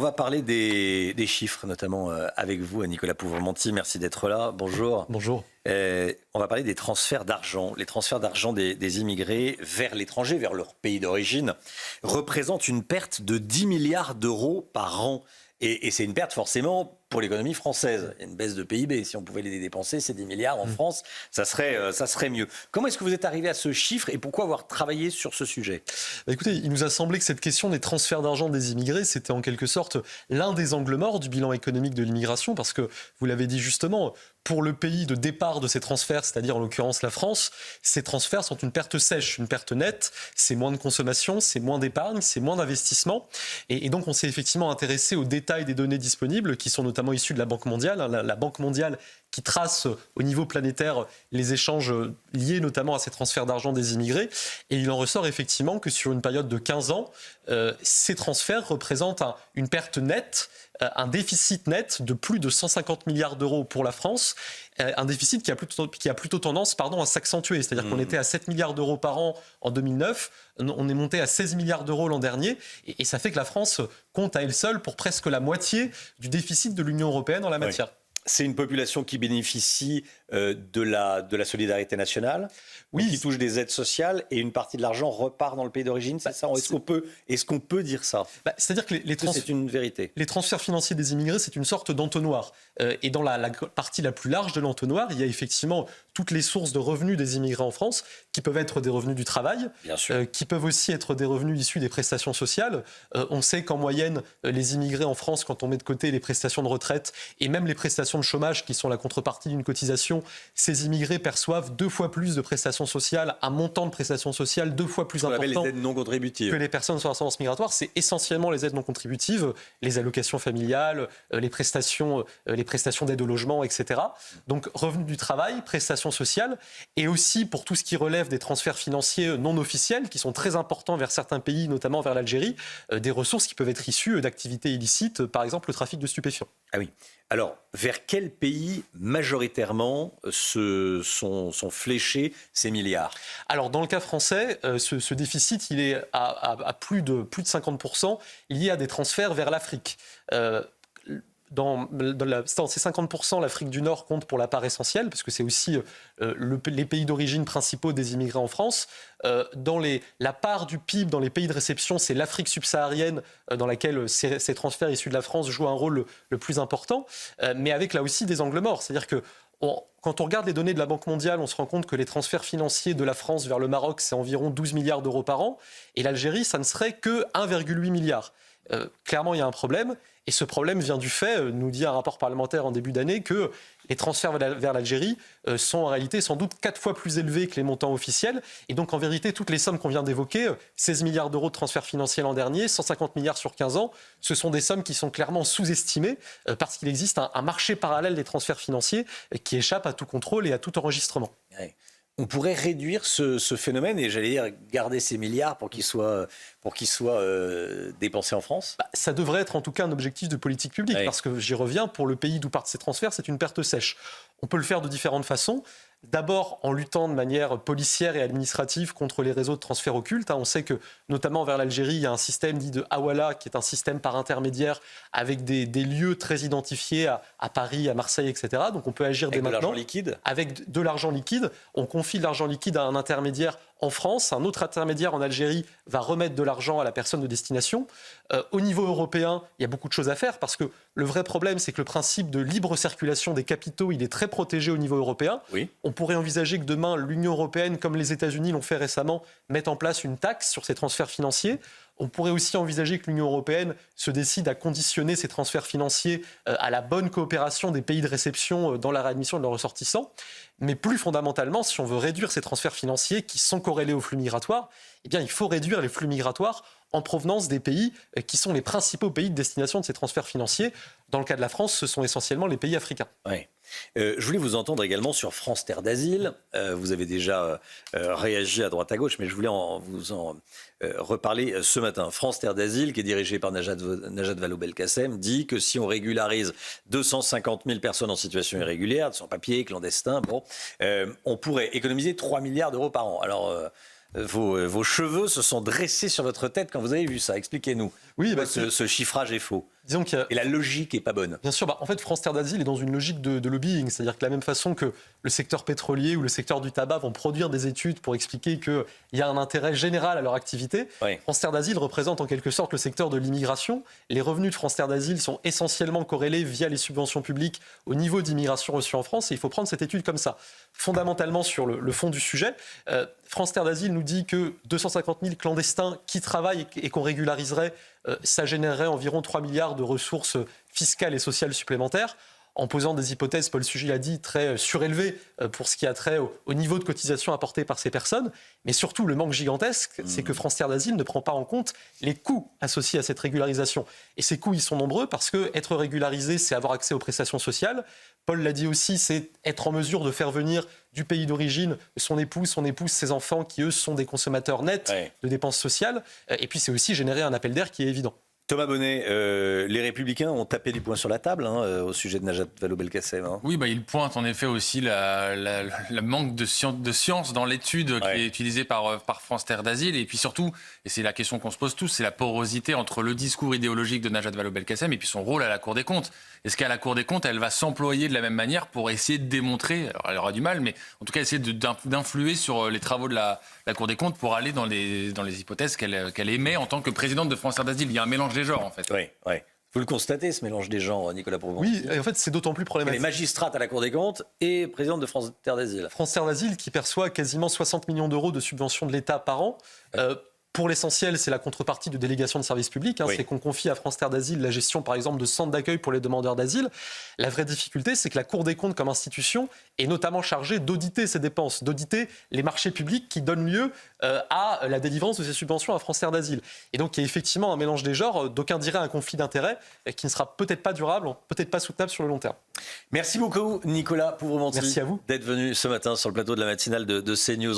On va parler des chiffres, notamment avec vous, Nicolas Pouvremonti. Merci d'être là. Bonjour. Bonjour. On va parler des transferts d'argent. Les transferts d'argent des immigrés vers l'étranger, vers leur pays d'origine, représentent une perte de 10 milliards d'euros par an. Et c'est une perte forcément pour l'économie française. Il y a une baisse de PIB. Si on pouvait les dépenser, ces 10 milliards en France, ça serait mieux. Comment est-ce que vous êtes arrivé à ce chiffre et pourquoi avoir travaillé sur ce sujet ? Écoutez, il nous a semblé que cette question des transferts d'argent des immigrés, c'était en quelque sorte l'un des angles morts du bilan économique de l'immigration, parce que, vous l'avez dit justement, pour le pays de départ de ces transferts, c'est-à-dire en l'occurrence la France, ces transferts sont une perte sèche, une perte nette. C'est moins de consommation, c'est moins d'épargne, c'est moins d'investissement. Et donc on s'est effectivement intéressé aux détails des données disponibles, qui sont notamment issues de la Banque mondiale. La Banque mondiale qui trace au niveau planétaire les échanges liés notamment à ces transferts d'argent des immigrés. Et il en ressort effectivement que sur une période de 15 ans, ces transferts représentent une perte nette, un déficit net de plus de 150 milliards d'euros pour la France, un déficit qui a plutôt tendance à s'accentuer. C'est-à-dire qu'on était à 7 milliards d'euros par an en 2009, on est monté à 16 milliards d'euros l'an dernier, et ça fait que la France compte à elle seule pour presque la moitié du déficit de l'Union européenne en la matière. Oui. C'est une population qui bénéficie de la solidarité nationale, oui, qui touche des aides sociales et une partie de l'argent repart dans le pays d'origine, c'est ça ? Est-ce qu'on peut dire ça ? C'est-à-dire que c'est une vérité. Les transferts financiers des immigrés, c'est une sorte d'entonnoir. Et dans la partie la plus large de l'entonnoir, il y a effectivement toutes les sources de revenus des immigrés en France, qui peuvent être des revenus du travail, qui peuvent aussi être des revenus issus des prestations sociales. On sait qu'en moyenne, les immigrés en France, quand on met de côté les prestations de retraite et même les prestations de chômage, qui sont la contrepartie d'une cotisation, ces immigrés perçoivent 2 fois plus de prestations sociales, un montant de prestations sociales 2 fois plus important les aides non contributives. Que les personnes sans assurance migratoire. C'est essentiellement les aides non contributives, les allocations familiales, les prestations d'aide au logement, etc. Donc revenus du travail, prestations sociales, et aussi pour tout ce qui relève des transferts financiers non officiels, qui sont très importants vers certains pays, notamment vers l'Algérie, des ressources qui peuvent être issues d'activités illicites, par exemple le trafic de stupéfiants. Ah oui. Alors, vers quel pays majoritairement sont fléchés ces milliards ? Alors, dans le cas français, ce déficit, il est à plus de 50% lié à des transferts vers l'Afrique. Dans ces 50%, l'Afrique du Nord compte pour la part essentielle, parce que c'est aussi les pays d'origine principaux des immigrés en France. La part du PIB dans les pays de réception, c'est l'Afrique subsaharienne, dans laquelle ces transferts issus de la France jouent un rôle le plus important, mais avec là aussi des angles morts. C'est-à-dire que quand on regarde les données de la Banque mondiale, on se rend compte que les transferts financiers de la France vers le Maroc, c'est environ 12 milliards d'euros par an, et l'Algérie, ça ne serait que 1,8 milliard. Clairement, il y a un problème. Et ce problème vient du fait, nous dit un rapport parlementaire en début d'année, que les transferts vers l'Algérie sont en réalité sans doute 4 fois plus élevés que les montants officiels. Et donc en vérité, toutes les sommes qu'on vient d'évoquer, 16 milliards d'euros de transferts financiers l'an dernier, 150 milliards sur 15 ans, ce sont des sommes qui sont clairement sous-estimées parce qu'il existe un marché parallèle des transferts financiers qui échappe à tout contrôle et à tout enregistrement. Ouais. On pourrait réduire ce phénomène et j'allais dire garder ces milliards pour qu'ils soient dépensés en France ? Ça devrait être en tout cas un objectif de politique publique, parce que j'y reviens, pour le pays d'où partent ces transferts, c'est une perte sèche. On peut le faire de différentes façons. D'abord en luttant de manière policière et administrative contre les réseaux de transferts occultes. On sait que, notamment vers l'Algérie, il y a un système dit de Hawala, qui est un système par intermédiaire avec des lieux très identifiés à Paris, à Marseille, etc. Donc on peut agir dès maintenant. Avec de l'argent liquide ? Avec de l'argent liquide. On confie de l'argent liquide à un intermédiaire en France. Un autre intermédiaire en Algérie va remettre de l'argent à la personne de destination. Au niveau européen, il y a beaucoup de choses à faire, parce que le vrai problème, c'est que le principe de libre circulation des capitaux, il est très protégé au niveau européen. Oui. On pourrait envisager que demain, l'Union européenne, comme les États-Unis l'ont fait récemment, mette en place une taxe sur ces transferts financiers. On pourrait aussi envisager que l'Union européenne se décide à conditionner ces transferts financiers à la bonne coopération des pays de réception dans la réadmission de leurs ressortissants. Mais plus fondamentalement, si on veut réduire ces transferts financiers qui sont corrélés aux flux migratoires, eh bien, il faut réduire les flux migratoires en provenance des pays qui sont les principaux pays de destination de ces transferts financiers. Dans le cas de la France, ce sont essentiellement les pays africains. Oui. Je voulais vous entendre également sur France Terre d'Asile. Vous avez déjà réagi à droite à gauche, mais je voulais vous en reparler ce matin. France Terre d'Asile, qui est dirigée par Najat Vallaud-Belkacem, dit que si on régularise 250 000 personnes en situation irrégulière, sans papier, clandestins, on pourrait économiser 3 milliards d'euros par an. Alors, vos cheveux se sont dressés sur votre tête quand vous avez vu ça. Expliquez-nous. Oui, ce chiffrage est faux. Disons qu'il y a... Et la logique est pas bonne. Bien sûr, en fait, France Terre d'Asile est dans une logique de lobbying. C'est-à-dire que de la même façon que le secteur pétrolier ou le secteur du tabac vont produire des études pour expliquer qu'il y a un intérêt général à leur activité, France Terre d'Asile représente en quelque sorte le secteur de l'immigration. Les revenus de France Terre d'Asile sont essentiellement corrélés via les subventions publiques au niveau d'immigration reçue en France. Et il faut prendre cette étude comme ça. Fondamentalement, sur le fond du sujet, France Terre d'Asile nous dit que 250 000 clandestins qui travaillent et qu'on régulariserait, ça générerait environ 3 milliards de ressources fiscales et sociales supplémentaires, en posant des hypothèses, Paul Sugy l'a dit, très surélevées pour ce qui a trait au niveau de cotisation apporté par ces personnes. Mais surtout, le manque gigantesque, c'est que France Terre d'Asile ne prend pas en compte les coûts associés à cette régularisation. Et ces coûts, ils sont nombreux parce que être régularisé, c'est avoir accès aux prestations sociales. Paul l'a dit aussi, c'est être en mesure de faire venir du pays d'origine son épouse, ses enfants, qui eux sont des consommateurs nets de dépenses sociales. Et puis c'est aussi générer un appel d'air qui est évident. Thomas Bonnet, les Républicains ont tapé du poing sur la table au sujet de Najat Vallaud-Belkacem. Oui, ils pointent en effet aussi le manque de science dans l'étude qui est utilisée par France Terre d'Asile. Et puis surtout, et c'est la question qu'on se pose tous, c'est la porosité entre le discours idéologique de Najat Vallaud-Belkacem et puis son rôle à la Cour des comptes. Est-ce qu'à la Cour des comptes, elle va s'employer de la même manière pour essayer de démontrer, alors elle aura du mal, mais en tout cas essayer d'influer sur les travaux de la Cour des comptes pour aller dans les hypothèses qu'elle émet en tant que présidente de France Terre d'Asile. Il y a un mélange des genres, en fait. Oui. Vous le constatez, ce mélange des genres, Nicolas Provençal. Oui, et en fait, c'est d'autant plus problématique. Elle est magistrate à la Cour des comptes et présidente de France Terre d'Asile. France Terre d'Asile qui perçoit quasiment 60 millions d'euros de subventions de l'État par an. Pour l'essentiel, c'est la contrepartie de délégations de services publics. C'est qu'on confie à France Terre d'Asile la gestion, par exemple, de centres d'accueil pour les demandeurs d'asile. La vraie difficulté, c'est que la Cour des comptes, comme institution, est notamment chargée d'auditer ces dépenses, d'auditer les marchés publics qui donnent lieu à la délivrance de ces subventions à France Terre d'Asile. Et donc, il y a effectivement un mélange des genres. D'aucuns diraient un conflit d'intérêts qui ne sera peut-être pas durable, peut-être pas soutenable sur le long terme. Merci beaucoup, Nicolas Provençal. Merci à vous d'être venu ce matin sur le plateau de la matinale de CNews.